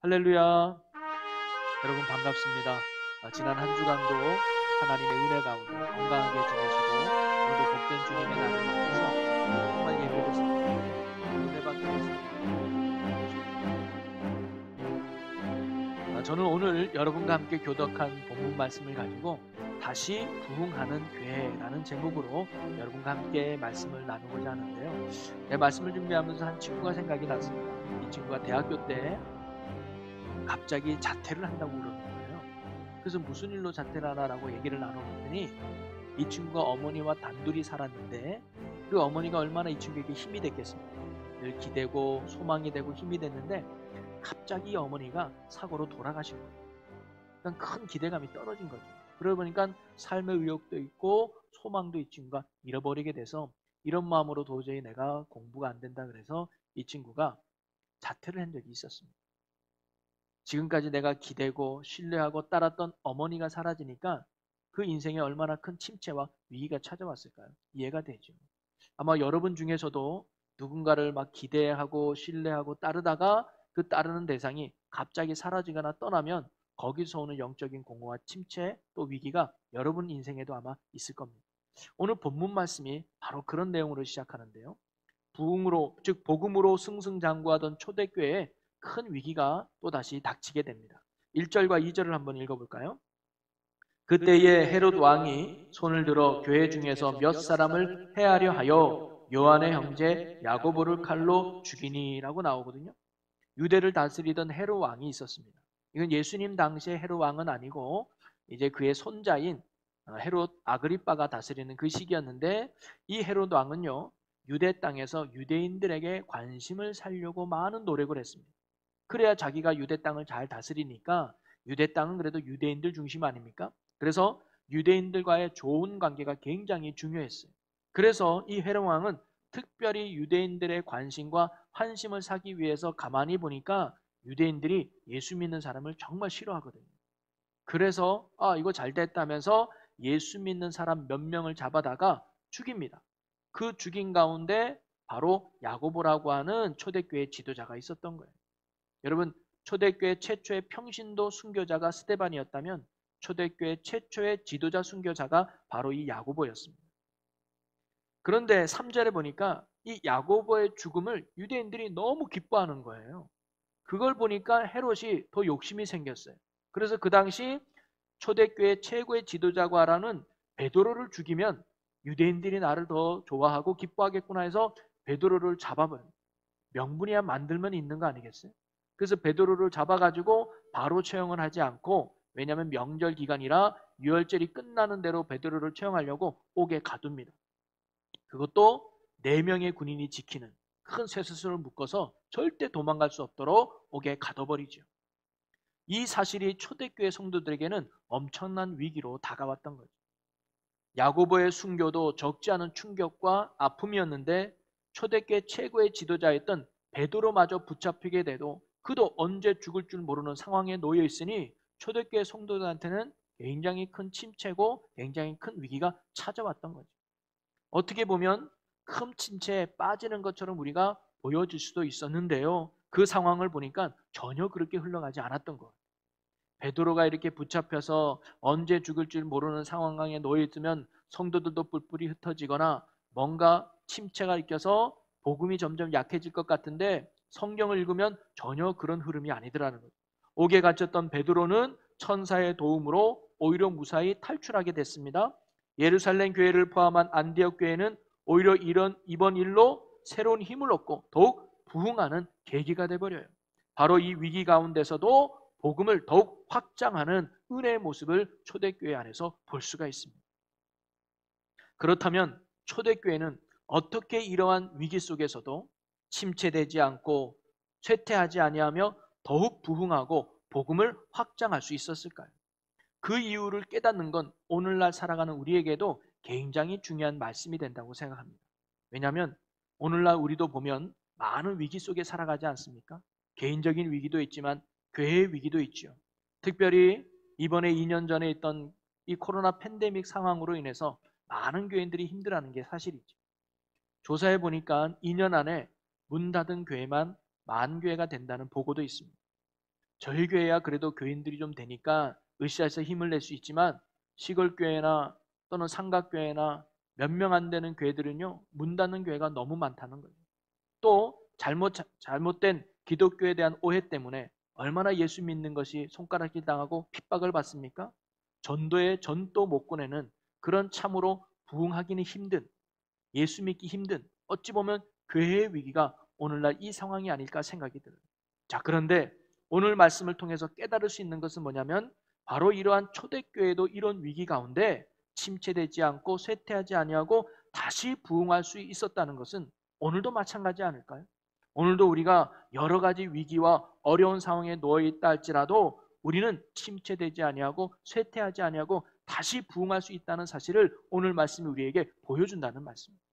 할렐루야. 여러분 반갑습니다. 지난 한 주간도 하나님의 은혜 가운데 건강하게 지내시고 오늘도 복된 주님의 날을 맞아서 정말 예배를 드리고 은혜 받게 됐습니다. 저는 오늘 여러분과 함께 교독한 본문 말씀을 가지고 다시 부흥하는 교회라는 제목으로 여러분과 함께 말씀을 나누고자 하는데요. 내 말씀을 준비하면서 한 친구가 생각이 났습니다. 이 친구가 대학교 때 갑자기 자퇴를 한다고 그러는 거예요. 그래서 무슨 일로 자퇴를 하나라고 얘기를 나눠봤더니 이 친구가 어머니와 단둘이 살았는데 그 어머니가 얼마나 이 친구에게 힘이 됐겠습니까? 늘 기대고 소망이 되고 힘이 됐는데 갑자기 어머니가 사고로 돌아가신 거예요. 그러니까 큰 기대감이 떨어진 거죠. 그러다 보니까 삶의 의욕도 있고 소망도 이 친구가 잃어버리게 돼서 이런 마음으로 도저히 내가 공부가 안 된다 그래서 이 친구가 자퇴를 한 적이 있었습니다. 지금까지 내가 기대고 신뢰하고 따랐던 어머니가 사라지니까 그 인생에 얼마나 큰 침체와 위기가 찾아왔을까요? 이해가 되죠. 아마 여러분 중에서도 누군가를 막 기대하고 신뢰하고 따르다가 그 따르는 대상이 갑자기 사라지거나 떠나면 거기서 오는 영적인 공허와 침체 또 위기가 여러분 인생에도 아마 있을 겁니다. 오늘 본문 말씀이 바로 그런 내용으로 시작하는데요. 부흥으로 즉 복음으로 승승장구하던 초대교회에 큰 위기가 또다시 닥치게 됩니다. 1절과 2절을 한번 읽어볼까요? 그때에 헤롯 왕이 손을 들어 교회 중에서 몇 사람을 해하려 하여 요한의 형제 야고보를 칼로 죽이니라고 나오거든요. 유대를 다스리던 헤롯 왕이 있었습니다. 이건 예수님 당시의 헤롯 왕은 아니고 이제 그의 손자인 헤롯 아그리빠가 다스리는 그 시기였는데 이 헤롯 왕은요 유대 땅에서 유대인들에게 관심을 살려고 많은 노력을 했습니다. 그래야 자기가 유대 땅을 잘 다스리니까 유대 땅은 그래도 유대인들 중심 아닙니까? 그래서 유대인들과의 좋은 관계가 굉장히 중요했어요. 그래서 이 헤롯 왕은 특별히 유대인들의 관심과 환심을 사기 위해서 가만히 보니까 유대인들이 예수 믿는 사람을 정말 싫어하거든요. 그래서 이거 잘 됐다면서 예수 믿는 사람 몇 명을 잡아다가 죽입니다. 그 죽인 가운데 바로 야고보라고 하는 초대교회 지도자가 있었던 거예요. 여러분 초대교회 최초의 평신도 순교자가 스데반이었다면 초대교회 최초의 지도자 순교자가 바로 이 야고보였습니다. 그런데 3절에 보니까 이 야고보의 죽음을 유대인들이 너무 기뻐하는 거예요. 그걸 보니까 헤롯이 더 욕심이 생겼어요. 그래서 그 당시 초대교회 최고의 지도자과라는 베드로를 죽이면 유대인들이 나를 더 좋아하고 기뻐하겠구나 해서 베드로를 잡아버려요. 명분이야 만들면 있는 거 아니겠어요? 그래서 베드로를 잡아가지고 바로 처형을 하지 않고 왜냐하면 명절 기간이라 유월절이 끝나는 대로 베드로를 처형하려고 옥에 가둡니다. 그것도 4명의 군인이 지키는 큰 쇠사슬을 묶어서 절대 도망갈 수 없도록 옥에 가둬버리죠. 이 사실이 초대교회 성도들에게는 엄청난 위기로 다가왔던 거죠. 야고보의 순교도 적지 않은 충격과 아픔이었는데 초대교회 최고의 지도자였던 베드로마저 붙잡히게 돼도 그도 언제 죽을 줄 모르는 상황에 놓여 있으니 초대교회 성도들한테는 굉장히 큰 침체고 굉장히 큰 위기가 찾아왔던 거죠. 어떻게 보면 큰 침체에 빠지는 것처럼 우리가 보여질 수도 있었는데요. 그 상황을 보니까 전혀 그렇게 흘러가지 않았던 것. 베드로가 이렇게 붙잡혀서 언제 죽을 줄 모르는 상황에 놓여 있으면 성도들도 뿔뿔이 흩어지거나 뭔가 침체가 일껴서 복음이 점점 약해질 것 같은데 성경을 읽으면 전혀 그런 흐름이 아니더라는 거죠. 옥에 갇혔던 베드로는 천사의 도움으로 오히려 무사히 탈출하게 됐습니다. 예루살렘 교회를 포함한 안디옥 교회는 오히려 이번 일로 새로운 힘을 얻고 더욱 부흥하는 계기가 돼버려요. 바로 이 위기 가운데서도 복음을 더욱 확장하는 은혜의 모습을 초대교회 안에서 볼 수가 있습니다. 그렇다면 초대교회는 어떻게 이러한 위기 속에서도 침체되지 않고 쇠퇴하지 아니하며 더욱 부흥하고 복음을 확장할 수 있었을까요? 그 이유를 깨닫는 건 오늘날 살아가는 우리에게도 굉장히 중요한 말씀이 된다고 생각합니다. 왜냐하면 오늘날 우리도 보면 많은 위기 속에 살아가지 않습니까? 개인적인 위기도 있지만 교회의 위기도 있죠. 특별히 이번에 2년 전에 있던 이 코로나 팬데믹 상황으로 인해서 많은 교인들이 힘들어하는 게 사실이죠. 조사해 보니까 2년 안에 문 닫은 교회만 10,000교회가 된다는 보고도 있습니다. 저희 교회야 그래도 교인들이 좀 되니까 으쌰으쌰 힘을 낼 수 있지만 시골 교회나 또는 삼각교회나 몇 명 안 되는 교회들은요 문 닫는 교회가 너무 많다는 거예요. 또 잘못된 기독교에 대한 오해 때문에 얼마나 예수 믿는 것이 손가락질 당하고 핍박을 받습니까? 전도에 전도 못 보내는 그런 참으로 부흥하기는 힘든, 예수 믿기 힘든, 어찌 보면 교회의 위기가 오늘날 이 상황이 아닐까 생각이 들어요. 자, 그런데 오늘 말씀을 통해서 깨달을 수 있는 것은 뭐냐면 바로 이러한 초대교회도 이런 위기 가운데 침체되지 않고 쇠퇴하지 아니하고 다시 부흥할 수 있었다는 것은 오늘도 마찬가지 아닐까요? 오늘도 우리가 여러 가지 위기와 어려운 상황에 놓여 있다 할지라도 우리는 침체되지 아니하고 쇠퇴하지 아니하고 다시 부흥할 수 있다는 사실을 오늘 말씀이 우리에게 보여준다는 말씀입니다.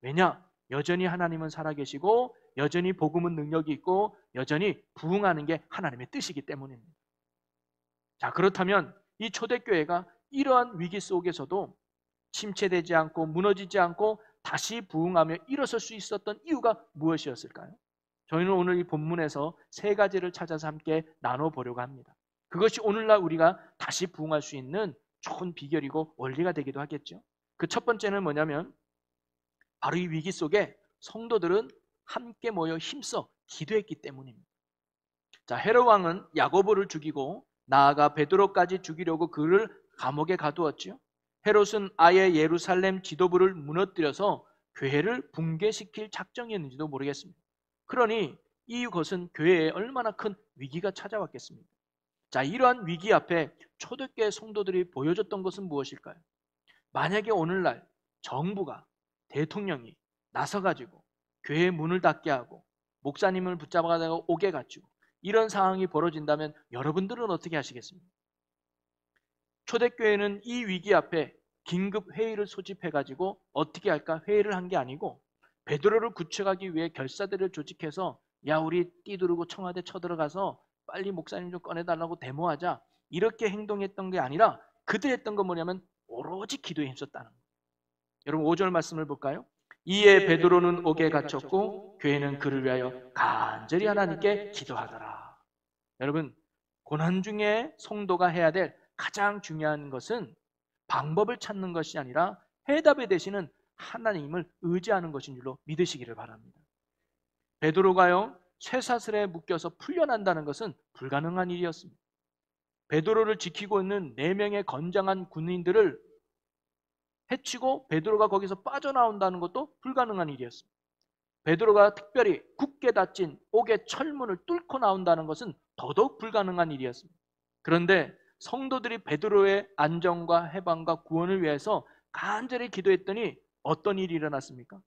왜냐? 여전히 하나님은 살아계시고 여전히 복음은 능력이 있고 여전히 부흥하는 게 하나님의 뜻이기 때문입니다. 자, 그렇다면 이 초대교회가 이러한 위기 속에서도 침체되지 않고 무너지지 않고 다시 부흥하며 일어설 수 있었던 이유가 무엇이었을까요? 저희는 오늘 이 본문에서 세 가지를 찾아서 함께 나눠보려고 합니다. 그것이 오늘날 우리가 다시 부흥할 수 있는 좋은 비결이고 원리가 되기도 하겠죠. 그 첫 번째는 뭐냐면 바로 이 위기 속에 성도들은 함께 모여 힘써 기도했기 때문입니다. 자, 헤롯 왕은 야고보를 죽이고 나아가 베드로까지 죽이려고 그를 감옥에 가두었지요. 헤롯은 아예 예루살렘 지도부를 무너뜨려서 교회를 붕괴시킬 작정이었는지도 모르겠습니다. 그러니 이것은 교회에 얼마나 큰 위기가 찾아왔겠습니까? 자, 이러한 위기 앞에 초대교회 성도들이 보여줬던 것은 무엇일까요? 만약에 오늘날 정부가 대통령이 나서가지고 교회 문을 닫게 하고 목사님을 붙잡아다가 옥에 갇히고 이런 상황이 벌어진다면 여러분들은 어떻게 하시겠습니까? 초대교회는 이 위기 앞에 긴급 회의를 소집해가지고 어떻게 할까 회의를 한 게 아니고 베드로를 구출하기 위해 결사대를 조직해서 야 우리 띠두르고 청와대 쳐들어가서 빨리 목사님 좀 꺼내달라고 데모하자 이렇게 행동했던 게 아니라 그들 했던 건 뭐냐면 오로지 기도에 힘썼다는 거예요. 여러분 5절 말씀을 볼까요? 이에 베드로는 옥에 갇혔고 교회는 그를 위하여 간절히 하나님께 기도하더라. 여러분 고난 중에 성도가 해야 될 가장 중요한 것은 방법을 찾는 것이 아니라 해답에 대시는 하나님을 의지하는 것인 줄로 믿으시기를 바랍니다. 베드로가요 쇠사슬에 묶여서 풀려난다는 것은 불가능한 일이었습니다. 베드로를 지키고 있는 4명의 건장한 군인들을 해치고 베드로가 거기서 빠져나온다는 것도 불가능한 일이었습니다. 베드로가 특별히 굳게 닫힌 옥의 철문을 뚫고 나온다는 것은 더더욱 불가능한 일이었습니다. 그런데 성도들이 베드로의 안전과 해방과 구원을 위해서 간절히 기도했더니 어떤 일이 일어났습니까?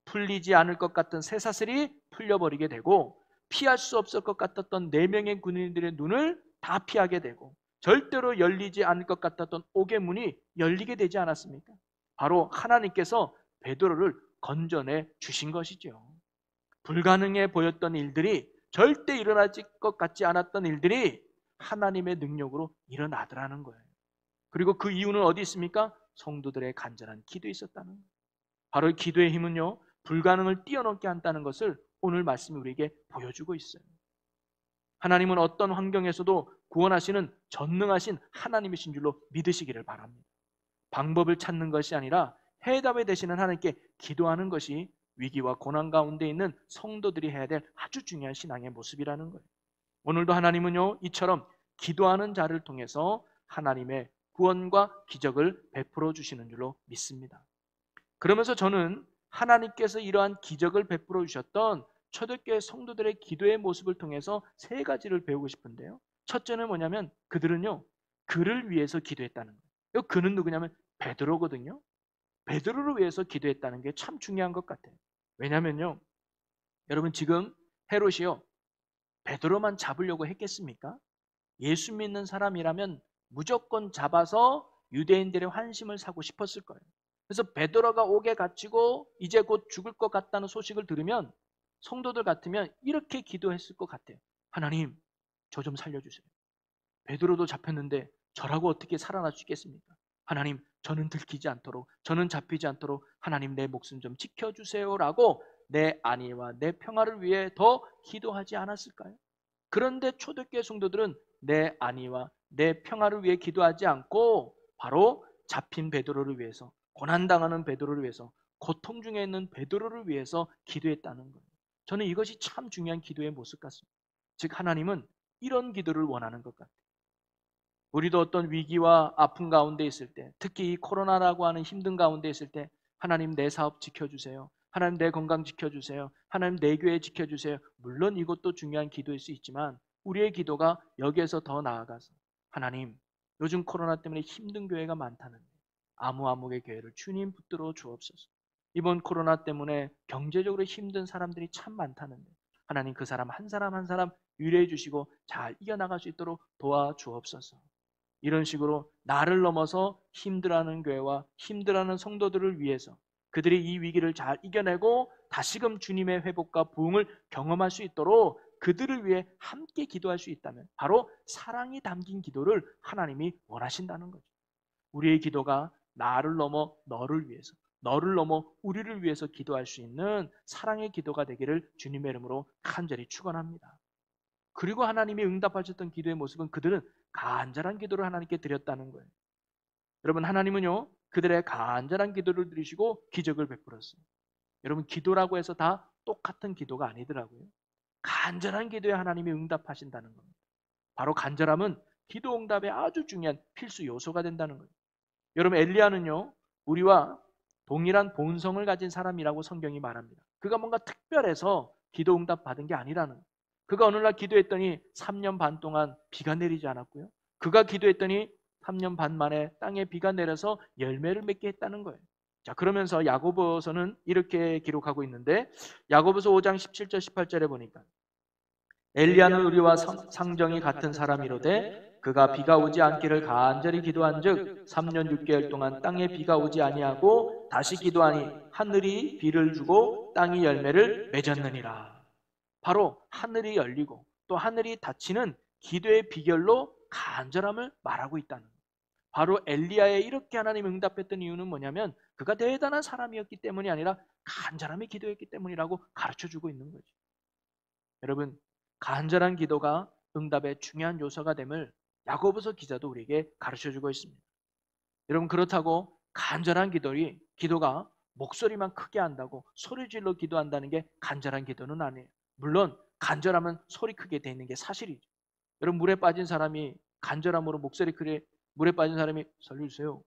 풀리지 않을 것 같은 쇠사슬이 풀려버리게 되고 피할 수 없을 것 같았던 4명의 군인들의 눈을 다 피하게 되고 절대로 열리지 않을 것 같았던 옥의 문이 열리게 되지 않았습니까? 바로 하나님께서 베드로를 건져내 주신 것이죠. 불가능해 보였던 일들이 절대 일어나질 것 같지 않았던 일들이 하나님의 능력으로 일어나더라는 거예요. 그리고 그 이유는 어디 있습니까? 성도들의 간절한 기도에 있었다는 거예요. 바로 기도의 힘은요 불가능을 뛰어넘게 한다는 것을 오늘 말씀이 우리에게 보여주고 있어요. 하나님은 어떤 환경에서도 구원하시는 전능하신 하나님이신 줄로 믿으시기를 바랍니다. 방법을 찾는 것이 아니라 해답에 되시는 하나님께 기도하는 것이 위기와 고난 가운데 있는 성도들이 해야 될 아주 중요한 신앙의 모습이라는 거예요. 오늘도 하나님은요 이처럼 기도하는 자를 통해서 하나님의 구원과 기적을 베풀어 주시는 줄로 믿습니다. 그러면서 저는 하나님께서 이러한 기적을 베풀어 주셨던 초대교회 성도들의 기도의 모습을 통해서 3가지를 배우고 싶은데요. 첫째는 뭐냐면 그들은요 그를 위해서 기도했다는 거예요. 그는 누구냐면 베드로거든요. 베드로를 위해서 기도했다는 게 참 중요한 것 같아요. 왜냐면요 여러분 지금 헤롯이요 베드로만 잡으려고 했겠습니까? 예수 믿는 사람이라면 무조건 잡아서 유대인들의 환심을 사고 싶었을 거예요. 그래서 베드로가 옥에 갇히고 이제 곧 죽을 것 같다는 소식을 들으면 성도들 같으면 이렇게 기도했을 것 같아요. 하나님, 저 좀 살려주세요. 베드로도 잡혔는데 저라고 어떻게 살아날 수 있겠습니까? 하나님, 저는 들키지 않도록, 저는 잡히지 않도록 하나님 내 목숨 좀 지켜주세요라고 내 안위와 내 평화를 위해 더 기도하지 않았을까요? 그런데 초대교회 성도들은 내 안위와 내 평화를 위해 기도하지 않고 바로 잡힌 베드로를 위해서, 고난당하는 베드로를 위해서, 고통 중에 있는 베드로를 위해서 기도했다는 거예요. 저는 이것이 참 중요한 기도의 모습 같습니다. 즉 하나님은 이런 기도를 원하는 것 같아요. 우리도 어떤 위기와 아픔 가운데 있을 때, 특히 이 코로나라고 하는 힘든 가운데 있을 때 하나님 내 사업 지켜주세요. 하나님 내 건강 지켜주세요. 하나님 내 교회 지켜주세요. 물론 이것도 중요한 기도일 수 있지만 우리의 기도가 여기에서 더 나아가서 하나님, 요즘 코로나 때문에 힘든 교회가 많다는데 아무의 교회를 주님 붙들어 주옵소서. 이번 코로나 때문에 경제적으로 힘든 사람들이 참 많다는데 하나님 그 사람 한 사람 한 사람 위로해 주시고 잘 이겨나갈 수 있도록 도와주옵소서. 이런 식으로 나를 넘어서 힘들어하는 교회와 힘들어하는 성도들을 위해서 그들이 이 위기를 잘 이겨내고 다시금 주님의 회복과 부흥을 경험할 수 있도록 그들을 위해 함께 기도할 수 있다면 바로 사랑이 담긴 기도를 하나님이 원하신다는 거죠. 우리의 기도가 나를 넘어 너를 위해서, 너를 넘어 우리를 위해서 기도할 수 있는 사랑의 기도가 되기를 주님의 이름으로 간절히 축원합니다. 그리고 하나님이 응답하셨던 기도의 모습은 그들은 간절한 기도를 하나님께 드렸다는 거예요. 여러분, 하나님은요 그들의 간절한 기도를 들으시고 기적을 베풀었어요. 여러분, 기도라고 해서 다 똑같은 기도가 아니더라고요. 간절한 기도에 하나님이 응답하신다는 겁니다. 바로 간절함은 기도 응답의 아주 중요한 필수 요소가 된다는 거예요. 여러분, 엘리야는요 우리와 동일한 본성을 가진 사람이라고 성경이 말합니다. 그가 뭔가 특별해서 기도 응답 받은 게 아니라는 거예요. 그가 어느 날 기도했더니 3년 반 동안 비가 내리지 않았고요. 그가 기도했더니 3년 반 만에 땅에 비가 내려서 열매를 맺게 했다는 거예요. 자, 그러면서 야고보서는 이렇게 기록하고 있는데 야고보서 5장 17절 18절에 보니까 엘리야는 우리와 상정이 같은 사람이로되 그가 비가 오지 않기를 간절히 기도한즉 3년 6개월 동안 땅에 비가 오지 아니하고 다시 기도하니 하늘이 비를 주고 땅이 열매를 맺었느니라. 바로 하늘이 열리고 또 하늘이 닫히는 기도의 비결로 간절함을 말하고 있다는 거예요. 바로 엘리야에 이렇게 하나님 응답했던 이유는 뭐냐면 그가 대단한 사람이었기 때문이 아니라 간절함에 기도했기 때문이라고 가르쳐주고 있는 거죠. 여러분, 간절한 기도가 응답의 중요한 요소가 됨을 야고보서 기자도 우리에게 가르쳐주고 있습니다. 여러분, 그렇다고 간절한 기도가 목소리만 크게 한다고 소리질러 기도한다는 게 간절한 기도는 아니에요. 물론 간절하면 소리 크게 돼 있는 게 사실이죠. 여러분, 물에 빠진 사람이 간절함으로 목소리 크게 물에 빠진 사람이 살려주세요,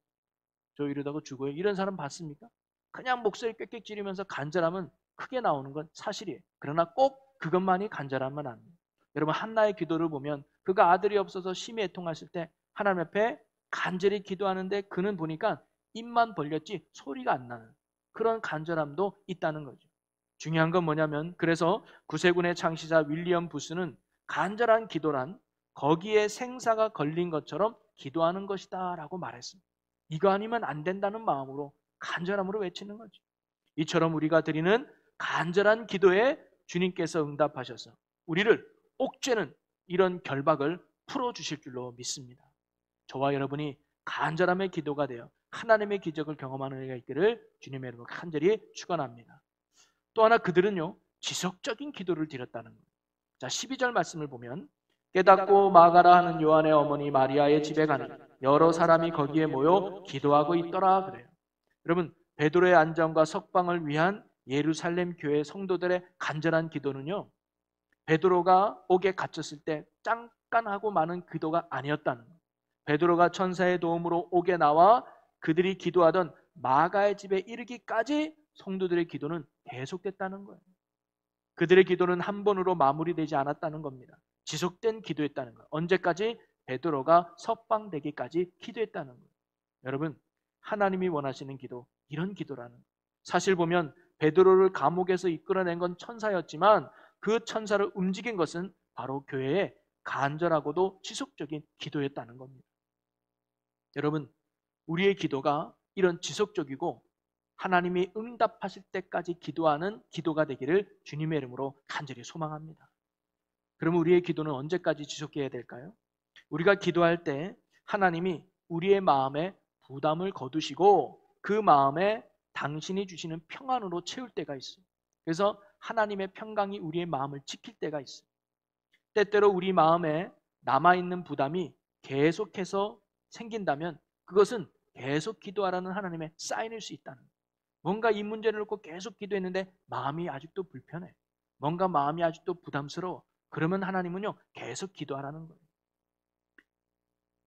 저 이러다가 죽어요, 이런 사람 봤습니까? 그냥 목소리 꽥꽥 지르면서 간절함은 크게 나오는 건 사실이에요. 그러나 꼭 그것만이 간절함은 아니에요. 여러분, 한나의 기도를 보면 그가 아들이 없어서 심히 애통하실 때 하나님 앞에 간절히 기도하는데 그는 보니까 입만 벌렸지 소리가 안 나는 그런 간절함도 있다는 거죠. 중요한 건 뭐냐면 그래서 구세군의 창시자 윌리엄 부스는 간절한 기도란 거기에 생사가 걸린 것처럼 기도하는 것이다 라고 말했습니다. 이거 아니면 안 된다는 마음으로 간절함으로 외치는 거죠. 이처럼 우리가 드리는 간절한 기도에 주님께서 응답하셔서 우리를 옥죄는 이런 결박을 풀어주실 줄로 믿습니다. 저와 여러분이 간절함의 기도가 되어 하나님의 기적을 경험하는 은혜가 있기를 주님의 이름으로 간절히 축원합니다. 또 하나 그들은요 지속적인 기도를 드렸다는 거예요. 자, 12절 말씀을 보면 깨닫고 마가라 하는 요한의 어머니 마리아의 집에 가니 여러 사람이 거기에 모여 기도하고 있더라 그래요. 여러분, 베드로의 안전과 석방을 위한 예루살렘 교회 성도들의 간절한 기도는요 베드로가 옥에 갇혔을 때 잠깐 하고 마는 기도가 아니었다는 거예요. 베드로가 천사의 도움으로 옥에 나와 그들이 기도하던 마가의 집에 이르기까지 성도들의 기도는 계속됐다는 거예요. 그들의 기도는 한 번으로 마무리되지 않았다는 겁니다. 지속된 기도했다는 거예요. 언제까지? 베드로가 석방되기까지 기도했다는 거예요. 여러분, 하나님이 원하시는 기도, 이런 기도라는 거예요. 사실 보면 베드로를 감옥에서 이끌어낸 건 천사였지만 그 천사를 움직인 것은 바로 교회의 간절하고도 지속적인 기도였다는 겁니다. 여러분, 우리의 기도가 이런 지속적이고 하나님이 응답하실 때까지 기도하는 기도가 되기를 주님의 이름으로 간절히 소망합니다. 그럼 우리의 기도는 언제까지 지속해야 될까요? 우리가 기도할 때 하나님이 우리의 마음에 부담을 거두시고 그 마음에 당신이 주시는 평안으로 채울 때가 있어요. 그래서 하나님의 평강이 우리의 마음을 지킬 때가 있어요. 때때로 우리 마음에 남아있는 부담이 계속해서 생긴다면 그것은 계속 기도하라는 하나님의 사인일 수 있다는 거예요. 뭔가 이 문제를 놓고 계속 기도했는데 마음이 아직도 불편해. 뭔가 마음이 아직도 부담스러워. 그러면 하나님은요, 계속 기도하라는 거예요.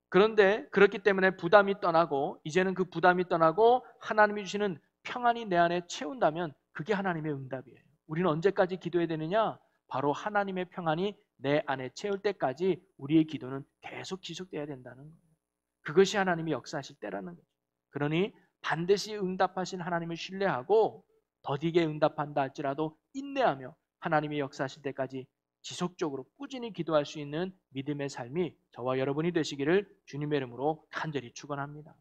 그런데 그렇기 때문에 부담이 떠나고 이제는 그 부담이 떠나고 하나님이 주시는 평안이 내 안에 채운다면 그게 하나님의 응답이에요. 우리는 언제까지 기도해야 되느냐? 바로 하나님의 평안이 내 안에 채울 때까지 우리의 기도는 계속 지속돼야 된다는 거예요. 그것이 하나님이 역사하실 때라는 거죠. 그러니 반드시 응답하신 하나님을 신뢰하고 더디게 응답한다 할지라도 인내하며 하나님이 역사하실 때까지 지속적으로 꾸준히 기도할 수 있는 믿음의 삶이 저와 여러분이 되시기를 주님의 이름으로 간절히 축원합니다.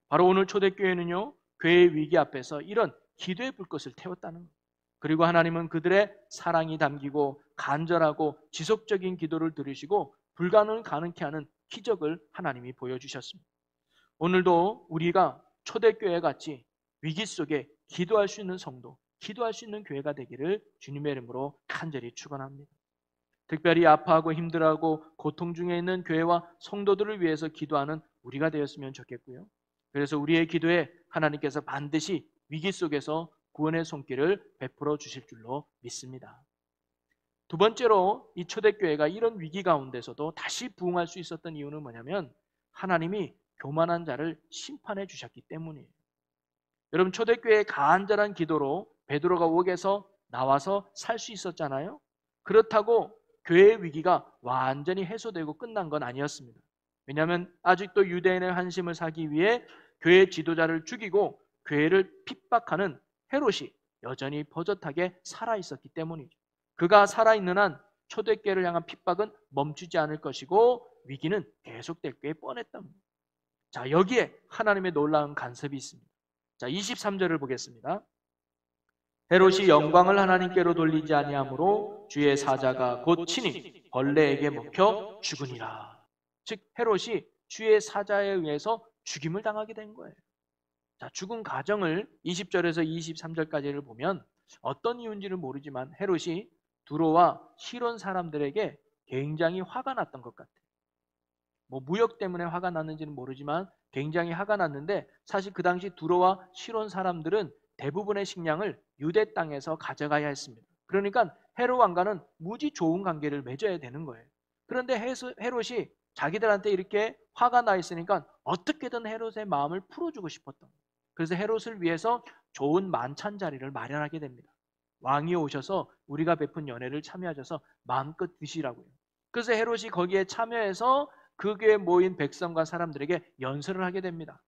바로 오늘 초대교회는요, 교회의 위기 앞에서 이런 기도의 불꽃을 태웠다는 거예요. 그리고 하나님은 그들의 사랑이 담기고 간절하고 지속적인 기도를 들으시고 불가능을 가능케 하는 기적을 하나님이 보여주셨습니다. 오늘도 우리가 초대교회 같이 위기 속에 기도할 수 있는 성도, 기도할 수 있는 교회가 되기를 주님의 이름으로 간절히 축원합니다. 특별히 아파하고 힘들어하고 고통 중에 있는 교회와 성도들을 위해서 기도하는 우리가 되었으면 좋겠고요. 그래서 우리의 기도에 하나님께서 반드시 위기 속에서 구원의 손길을 베풀어 주실 줄로 믿습니다. 두 번째로 이 초대교회가 이런 위기 가운데서도 다시 부흥할 수 있었던 이유는 뭐냐면 하나님이 교만한 자를 심판해 주셨기 때문이에요. 여러분, 초대교회의 간절한 기도로 베드로가 옥에서 나와서 살 수 있었잖아요. 그렇다고 교회의 위기가 완전히 해소되고 끝난 건 아니었습니다. 왜냐하면 아직도 유대인의 환심을 사기 위해 교회 지도자를 죽이고 교회를 핍박하는 헤롯이 여전히 버젓하게 살아있었기 때문이죠. 그가 살아있는 한 초대교회를 향한 핍박은 멈추지 않을 것이고 위기는 계속될 게 뻔했던 겁니다. 자, 여기에 하나님의 놀라운 간섭이 있습니다. 자, 23절을 보겠습니다. 헤롯이 영광을 하나님께로 돌리지 아니하므로 주의 사자가 곧 친히 벌레에게 먹혀 죽으니라. 즉 헤롯이 주의 사자에 의해서 죽임을 당하게 된 거예요. 자, 죽은 과정을 20절에서 23절까지를 보면 어떤 이유인지는 모르지만 헤롯이 두로와 시론 사람들에게 굉장히 화가 났던 것 같아요. 뭐 무역 때문에 화가 났는지는 모르지만 굉장히 화가 났는데 사실 그 당시 두로와 시론 사람들은 대부분의 식량을 유대 땅에서 가져가야 했습니다. 그러니까 헤롯 왕과는 무지 좋은 관계를 맺어야 되는 거예요. 그런데 헤롯이 자기들한테 이렇게 화가 나 있으니까 어떻게든 헤롯의 마음을 풀어주고 싶었던 거예요. 그래서 헤롯을 위해서 좋은 만찬 자리를 마련하게 됩니다. 왕이 오셔서 우리가 베푼 연회를 참여하셔서 마음껏 드시라고요. 그래서 헤롯이 거기에 참여해서 그 교회에 모인 백성과 사람들에게 연설을 하게 됩니다.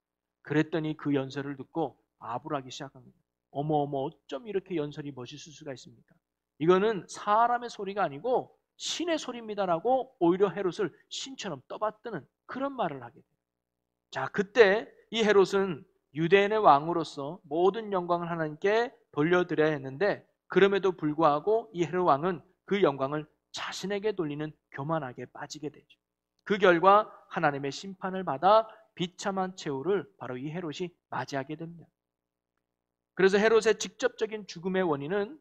그랬더니 그 연설을 듣고 아부하기 시작합니다. 어머 어쩜 이렇게 연설이 멋있을 수가 있습니까? 이거는 사람의 소리가 아니고 신의 소리입니다라고 오히려 헤롯을 신처럼 떠받드는 그런 말을 하게 돼요. 자, 그때 이 헤롯은 유대인의 왕으로서 모든 영광을 하나님께 돌려드려야 했는데 그럼에도 불구하고 이 헤롯 왕은 그 영광을 자신에게 돌리는 교만하게 빠지게 되죠. 그 결과 하나님의 심판을 받아 비참한 최후를 바로 이 헤롯이 맞이하게 됩니다. 그래서 헤롯의 직접적인 죽음의 원인은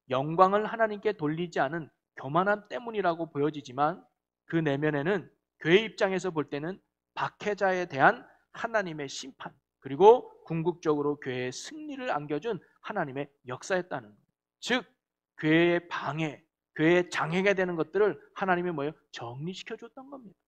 영광을 하나님께 돌리지 않은 교만함 때문이라고 보여지지만 그 내면에는 교회 입장에서 볼 때는 박해자에 대한 하나님의 심판 그리고 궁극적으로 교회의 승리를 안겨준 하나님의 역사였다는 거예요. 즉 교회의 방해, 교회의 장애가 되는 것들을 하나님이 정리시켜줬던 겁니다.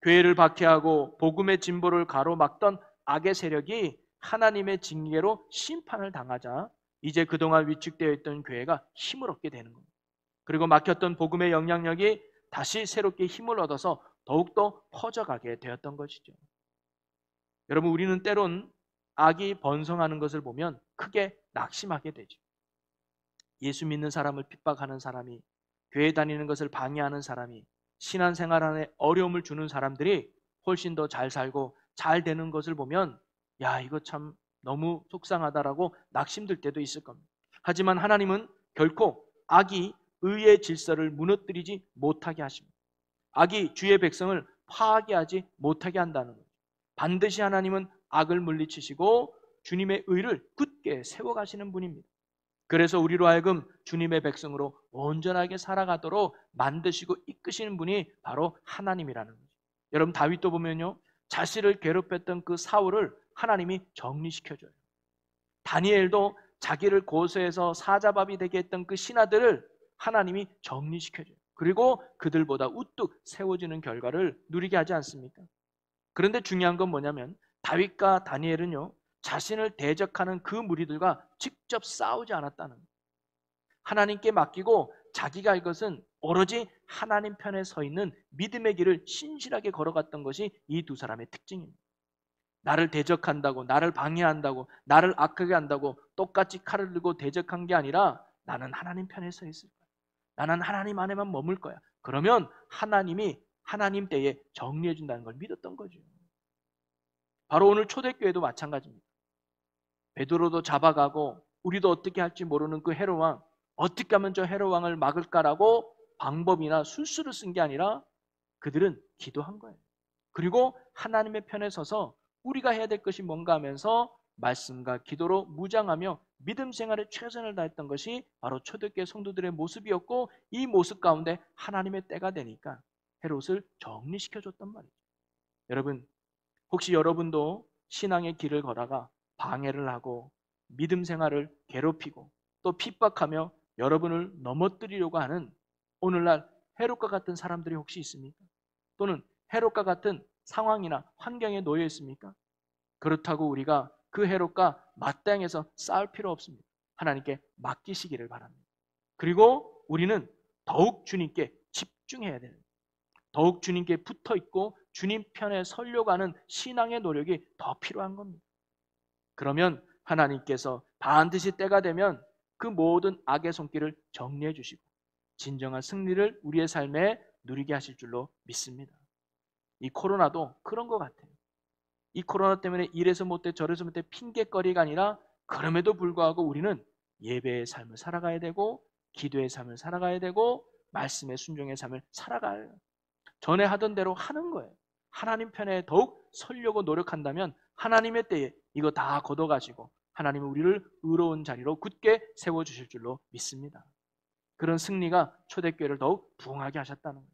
교회를 박해하고 복음의 진보를 가로막던 악의 세력이 하나님의 징계로 심판을 당하자 이제 그동안 위축되어 있던 교회가 힘을 얻게 되는 겁니다. 그리고 막혔던 복음의 영향력이 다시 새롭게 힘을 얻어서 더욱더 퍼져가게 되었던 것이죠. 여러분, 우리는 때론 악이 번성하는 것을 보면 크게 낙심하게 되죠. 예수 믿는 사람을 핍박하는 사람이, 교회 다니는 것을 방해하는 사람이, 신앙생활 안에 어려움을 주는 사람들이 훨씬 더 잘 살고 잘 되는 것을 보면 야, 이거 참 너무 속상하다라고 낙심될 때도 있을 겁니다. 하지만 하나님은 결코 악이 의의 질서를 무너뜨리지 못하게 하십니다. 악이 주의 백성을 파괴하지 못하게 한다는 거죠. 반드시 하나님은 악을 물리치시고 주님의 의를 굳게 세워가시는 분입니다. 그래서 우리로 하여금 주님의 백성으로 온전하게 살아가도록 만드시고 이끄시는 분이 바로 하나님이라는 거죠. 여러분 다윗도 보면요, 자신을 괴롭혔던 그 사울을 하나님이 정리시켜줘요. 다니엘도 자기를 고소해서 사자밥이 되게 했던 그 신하들을 하나님이 정리시켜줘요. 그리고 그들보다 우뚝 세워지는 결과를 누리게 하지 않습니까? 그런데 중요한 건 뭐냐면 다윗과 다니엘은요, 자신을 대적하는 그 무리들과 직접 싸우지 않았다는 거예요. 하나님께 맡기고 자기가 이것은 오로지 하나님 편에 서 있는 믿음의 길을 신실하게 걸어갔던 것이 이 두 사람의 특징입니다. 나를 대적한다고, 나를 방해한다고, 나를 악하게 한다고 똑같이 칼을 들고 대적한 게 아니라 나는 하나님 편에 서 있을 거야. 나는 하나님 안에만 머물 거야. 그러면 하나님이 하나님 때에 정리해 준다는 걸 믿었던 거죠. 바로 오늘 초대교회도 마찬가지입니다. 베드로도 잡아가고 우리도 어떻게 할지 모르는 그 헤롯왕, 어떻게 하면 저 헤롯왕을 막을까라고 방법이나 술수를 쓴 게 아니라 그들은 기도한 거예요. 그리고 하나님의 편에 서서 우리가 해야 될 것이 뭔가 하면서 말씀과 기도로 무장하며 믿음 생활에 최선을 다했던 것이 바로 초대교회 성도들의 모습이었고, 이 모습 가운데 하나님의 때가 되니까 헤롯을 정리시켜줬단 말이죠. 여러분, 혹시 여러분도 신앙의 길을 걸어가 방해를 하고 믿음 생활을 괴롭히고 또 핍박하며 여러분을 넘어뜨리려고 하는 오늘날 헤롯과 같은 사람들이 혹시 있습니까? 또는 헤롯과 같은 상황이나 환경에 놓여 있습니까? 그렇다고 우리가 그 헤롯과 맞대응해서 싸울 필요 없습니다. 하나님께 맡기시기를 바랍니다. 그리고 우리는 더욱 주님께 집중해야 됩니다. 더욱 주님께 붙어 있고 주님 편에 서려고 하는 신앙의 노력이 더 필요한 겁니다. 그러면 하나님께서 반드시 때가 되면 그 모든 악의 손길을 정리해 주시고 진정한 승리를 우리의 삶에 누리게 하실 줄로 믿습니다. 이 코로나도 그런 것 같아요. 이 코로나 때문에 이래서 못해 저래서 못해 핑계거리가 아니라 그럼에도 불구하고 우리는 예배의 삶을 살아가야 되고 기도의 삶을 살아가야 되고 말씀의 순종의 삶을 살아가야 해요. 전에 하던 대로 하는 거예요. 하나님 편에 더욱 서려고 노력한다면 하나님의 때에 이거 다 걷어가시고 하나님은 우리를 의로운 자리로 굳게 세워주실 줄로 믿습니다. 그런 승리가 초대교회를 더욱 부흥하게 하셨다는 거예요.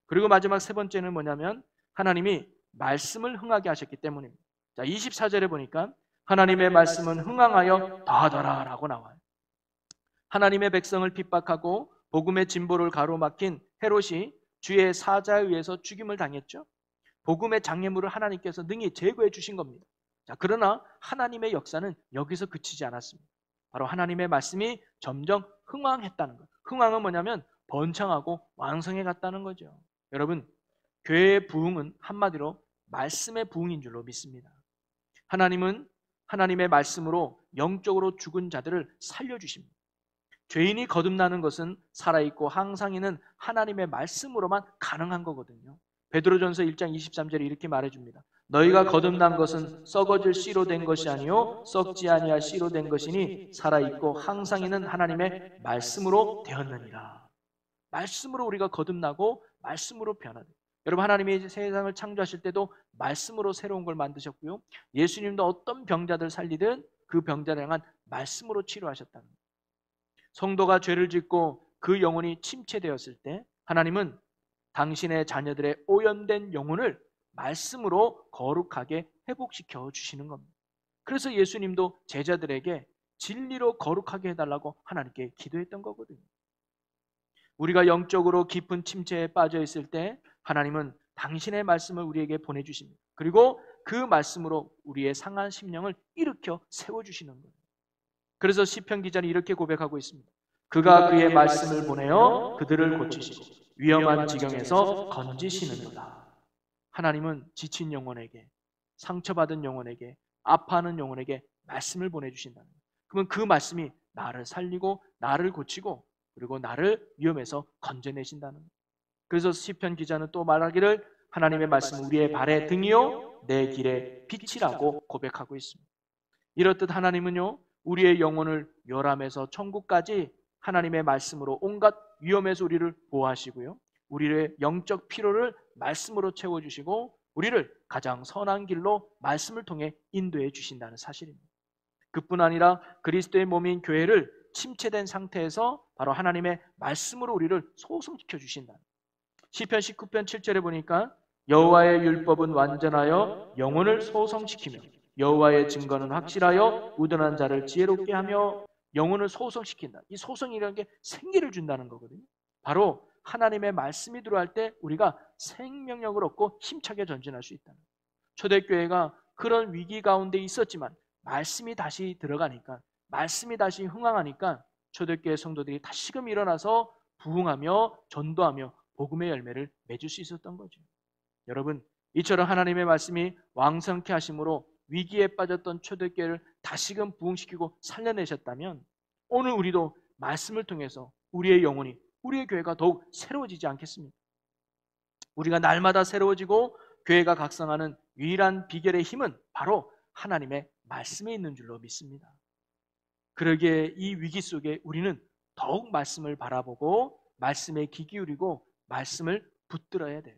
그리고 마지막 세 번째는 뭐냐면 하나님이 말씀을 흥하게 하셨기 때문입니다. 자, 24절에 보니까 하나님의 말씀은 흥왕하여 더하더라 라고 나와요. 하나님의 백성을 핍박하고 복음의 진보를 가로막힌 헤롯이 주의 사자에 의해서 죽임을 당했죠. 복음의 장애물을 하나님께서 능히 제거해 주신 겁니다. 자, 그러나 하나님의 역사는 여기서 그치지 않았습니다. 바로 하나님의 말씀이 점점 흥왕했다는 것. 흥왕은 뭐냐면 번창하고 왕성해 갔다는 거죠. 여러분, 교회의 부흥은 한마디로 말씀의 부흥인 줄로 믿습니다. 하나님은 하나님의 말씀으로 영적으로 죽은 자들을 살려주십니다. 죄인이 거듭나는 것은 살아있고 항상 있는 하나님의 말씀으로만 가능한 거거든요. 베드로전서 1장 23절에 이렇게 말해줍니다. 너희가 거듭난 것은 썩어질 씨로 된 것이 아니요 썩지 아니할 씨로 된 것이니 살아있고 항상 있는 하나님의 말씀으로 되었느니라. 말씀으로 우리가 거듭나고 말씀으로 변화돼요. 여러분, 하나님이 세상을 창조하실 때도 말씀으로 새로운 걸 만드셨고요, 예수님도 어떤 병자들 살리든 그 병자를 향한 말씀으로 치료하셨다는 거예요. 성도가 죄를 짓고 그 영혼이 침체되었을 때 하나님은 당신의 자녀들의 오염된 영혼을 말씀으로 거룩하게 회복시켜 주시는 겁니다. 그래서 예수님도 제자들에게 진리로 거룩하게 해달라고 하나님께 기도했던 거거든요. 우리가 영적으로 깊은 침체에 빠져 있을 때 하나님은 당신의 말씀을 우리에게 보내주십니다. 그리고 그 말씀으로 우리의 상한 심령을 일으켜 세워주시는 거예요. 그래서 시편 기자는 이렇게 고백하고 있습니다. 그가 그의 말씀을 보내어 그들을 고치시고 위험한 지경에서 건지시는도다. 하나님은 지친 영혼에게, 상처받은 영혼에게, 아파하는 영혼에게 말씀을 보내주신다는 거예요. 그러면 그 말씀이 나를 살리고 나를 고치고 그리고 나를 위험에서 건져내신다는 거예요. 그래서 시편 기자는 또 말하기를 하나님의 말씀은 우리의 발의 등이요 내 길의 빛이라고 고백하고 있습니다. 이렇듯 하나님은요, 우리의 영혼을 멸함에서 천국까지 하나님의 말씀으로 온갖 위험에서 우리를 보호하시고요, 우리의 영적 피로를 말씀으로 채워주시고 우리를 가장 선한 길로 말씀을 통해 인도해 주신다는 사실입니다. 그뿐 아니라 그리스도의 몸인 교회를 침체된 상태에서 바로 하나님의 말씀으로 우리를 소성시켜 주신다. 시편 19편 7절에 보니까 여호와의 율법은 완전하여 영혼을 소성시키며 여호와의 증거는 확실하여 우둔한 자를 지혜롭게 하며 영혼을 소성시킨다. 이 소성이라는 게 생기를 준다는 거거든요. 바로 하나님의 말씀이 들어갈 때 우리가 생명력을 얻고 힘차게 전진할 수 있다는 거예요. 초대교회가 그런 위기 가운데 있었지만 말씀이 다시 들어가니까, 말씀이 다시 흥황하니까 초대교회 성도들이 다시금 일어나서 부흥하며 전도하며 복음의 열매를 맺을 수 있었던 거죠. 여러분, 이처럼 하나님의 말씀이 왕성케 하심으로 위기에 빠졌던 초대교회를 다시금 부흥시키고 살려내셨다면 오늘 우리도 말씀을 통해서 우리의 영혼이, 우리의 교회가 더욱 새로워지지 않겠습니까? 우리가 날마다 새로워지고 교회가 각성하는 유일한 비결의 힘은 바로 하나님의 말씀에 있는 줄로 믿습니다. 그러기에 이 위기 속에 우리는 더욱 말씀을 바라보고 말씀에 귀 기울이고 말씀을 붙들어야 돼요.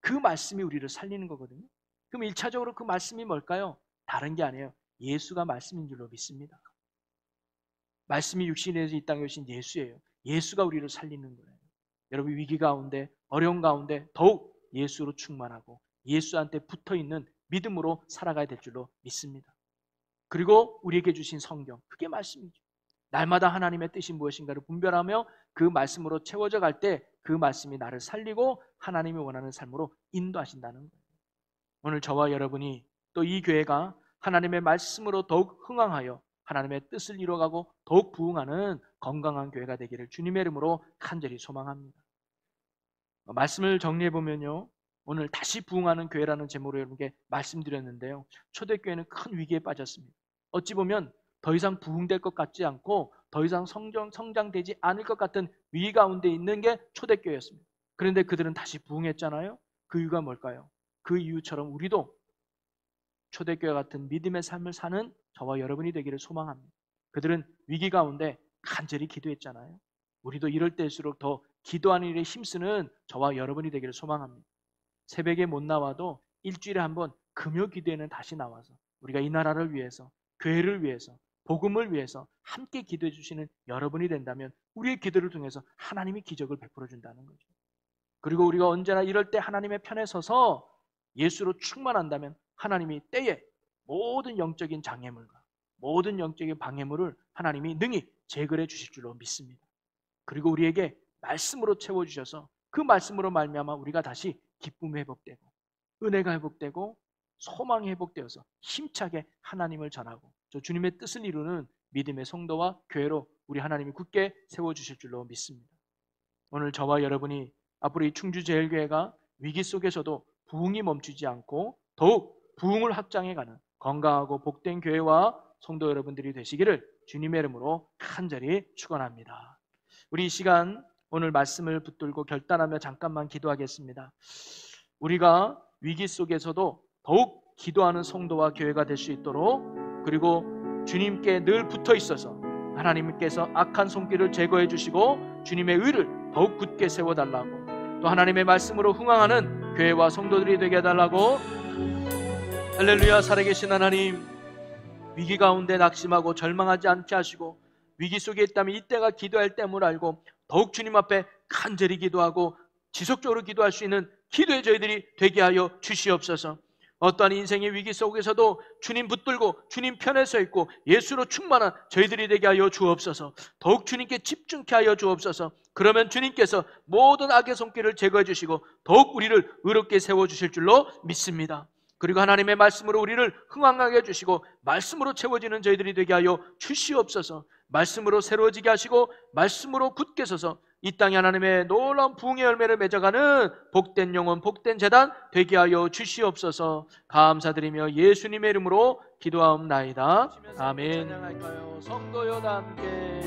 그 말씀이 우리를 살리는 거거든요. 그럼 1차적으로 그 말씀이 뭘까요? 다른 게 아니에요. 예수가 말씀인 줄로 믿습니다. 말씀이 육신에서 이 땅에 오신 예수예요. 예수가 우리를 살리는 거예요. 여러분, 위기 가운데, 어려운 가운데 더욱 예수로 충만하고 예수한테 붙어있는 믿음으로 살아가야 될 줄로 믿습니다. 그리고 우리에게 주신 성경, 그게 말씀이죠. 날마다 하나님의 뜻이 무엇인가를 분별하며 그 말씀으로 채워져 갈 때 그 말씀이 나를 살리고 하나님이 원하는 삶으로 인도하신다는 거예요. 오늘 저와 여러분이 또 이 교회가 하나님의 말씀으로 더욱 흥황하여 하나님의 뜻을 이루어가고 더욱 부흥하는 건강한 교회가 되기를 주님의 이름으로 간절히 소망합니다. 말씀을 정리해보면요, 오늘 다시 부흥하는 교회라는 제목으로 여러분께 말씀드렸는데요, 초대교회는 큰 위기에 빠졌습니다. 어찌 보면 더 이상 부흥될 것 같지 않고 더 이상 성장되지 않을 것 같은 위기 가운데 있는 게 초대교회였습니다. 그런데 그들은 다시 부흥했잖아요. 그 이유가 뭘까요? 그 이유처럼 우리도 초대교회 같은 믿음의 삶을 사는 저와 여러분이 되기를 소망합니다. 그들은 위기 가운데 간절히 기도했잖아요. 우리도 이럴 때일수록 더 기도하는 일에 힘쓰는 저와 여러분이 되기를 소망합니다. 새벽에 못 나와도 일주일에 한번 금요 기도에는 다시 나와서 우리가 이 나라를 위해서, 교회를 위해서, 복음을 위해서 함께 기도해 주시는 여러분이 된다면 우리의 기도를 통해서 하나님이 기적을 베풀어 준다는 거죠. 그리고 우리가 언제나 이럴 때 하나님의 편에 서서 예수로 충만한다면 하나님이 때에 모든 영적인 장애물과 모든 영적인 방해물을 하나님이 능히 제거해 주실 줄로 믿습니다. 그리고 우리에게 말씀으로 채워주셔서 그 말씀으로 말미암아 우리가 다시 기쁨이 회복되고 은혜가 회복되고 소망이 회복되어서 힘차게 하나님을 전하고 저 주님의 뜻을 이루는 믿음의 성도와 교회로 우리 하나님이 굳게 세워주실 줄로 믿습니다. 오늘 저와 여러분이 앞으로 이 충주제일교회가 위기 속에서도 부흥이 멈추지 않고 더욱 부흥을 확장해가는 건강하고 복된 교회와 성도 여러분들이 되시기를 주님의 이름으로 간절히 축원합니다. 우리 이 시간 오늘 말씀을 붙들고 결단하며 잠깐만 기도하겠습니다. 우리가 위기 속에서도 더욱 기도하는 성도와 교회가 될 수 있도록, 그리고 주님께 늘 붙어 있어서 하나님께서 악한 손길을 제거해 주시고 주님의 의를 더욱 굳게 세워달라고, 또 하나님의 말씀으로 흥황하는 교회와 성도들이 되게 해달라고. 할렐루야. 살아계신 하나님, 위기 가운데 낙심하고 절망하지 않게 하시고 위기 속에 있다면 이때가 기도할 때임을 알고 더욱 주님 앞에 간절히 기도하고 지속적으로 기도할 수 있는 기도의 저희들이 되게 하여 주시옵소서. 어떠한 인생의 위기 속에서도 주님 붙들고 주님 편에 서 있고 예수로 충만한 저희들이 되게 하여 주옵소서. 더욱 주님께 집중케 하여 주옵소서. 그러면 주님께서 모든 악의 손길을 제거해 주시고 더욱 우리를 의롭게 세워주실 줄로 믿습니다. 그리고 하나님의 말씀으로 우리를 흥황하게 해주시고 말씀으로 채워지는 저희들이 되게 하여 주시옵소서. 말씀으로 새로워지게 하시고 말씀으로 굳게 서서 이 땅에 하나님의 놀라운 부흥의 열매를 맺어가는 복된 영혼, 복된 재단 되게 하여 주시옵소서. 감사드리며 예수님의 이름으로 기도하옵나이다. 아멘. 성도여 다 함께